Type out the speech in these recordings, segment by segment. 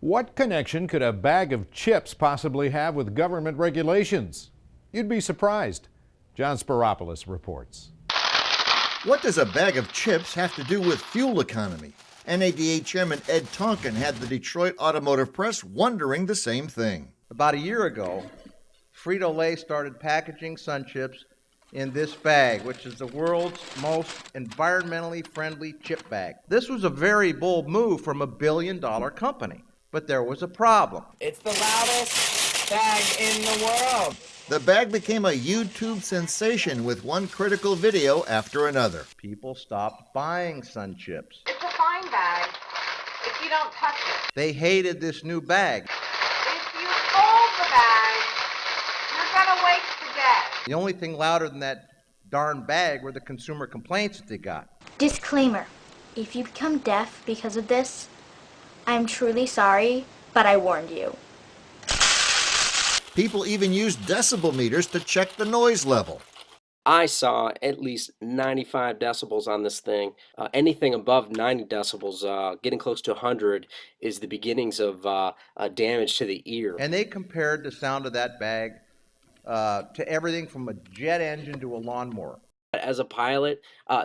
What connection could a bag of chips possibly have with government regulations? You'd be surprised. John Spiropoulos reports. What does a bag of chips have to do with fuel economy? NADA Chairman Ed Tonkin had the Detroit Automotive Press wondering the same thing. About a year ago, Frito-Lay started packaging Sun Chips in this bag, which is the world's most environmentally friendly chip bag. This was a very bold move from a billion-dollar company, but there was a problem. It's the loudest bag in the world. The bag became a YouTube sensation with one critical video after another. People stopped buying Sun Chips. It's a fine bag if you don't touch it. They hated this new bag. If you fold the bag, you're going to waste the gas. The only thing louder than that darn bag were the consumer complaints that they got. Disclaimer: if you become deaf because of this, I'm truly sorry, but I warned you. People even used decibel meters to check the noise level. I saw at least 95 decibels on this thing. Anything above 90 decibels, getting close to 100, is the beginnings of damage to the ear. And they compared the sound of that bag to everything from a jet engine to a lawnmower. As a pilot,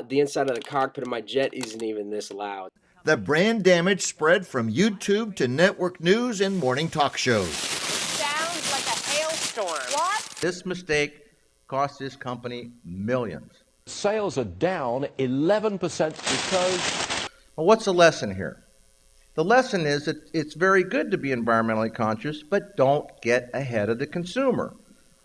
the inside of the cockpit of my jet isn't even this loud. The brand damage spread from YouTube to network news and morning talk shows. Sounds like a hailstorm. What? This mistake cost this company millions. Sales are down 11% because... Well, what's the lesson here? The lesson is that it's very good to be environmentally conscious, but don't get ahead of the consumer.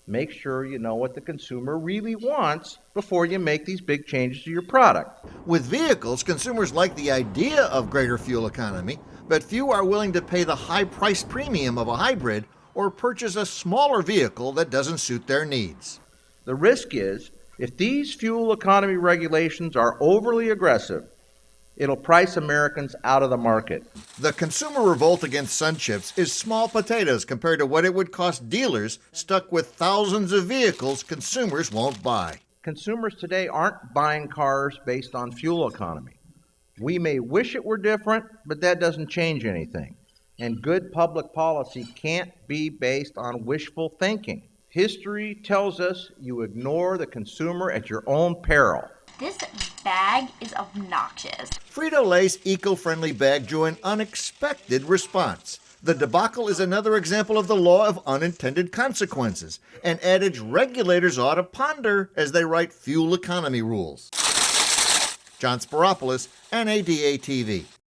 Make sure you know what the consumer really wants before you make these big changes to your product. With vehicles, consumers like the idea of greater fuel economy, but few are willing to pay the high price premium of a hybrid or purchase a smaller vehicle that doesn't suit their needs. The risk is, if these fuel economy regulations are overly aggressive, it'll price Americans out of the market. The consumer revolt against Sun Chips is small potatoes compared to what it would cost dealers stuck with thousands of vehicles consumers won't buy. Consumers today aren't buying cars based on fuel economy. We may wish it were different, but that doesn't change anything. And good public policy can't be based on wishful thinking. History tells us you ignore the consumer at your own peril. This bag is obnoxious. Frito-Lay's eco-friendly bag drew an unexpected response. The debacle is another example of the law of unintended consequences, an adage regulators ought to ponder as they write fuel economy rules. John Spiropoulos, NADA TV.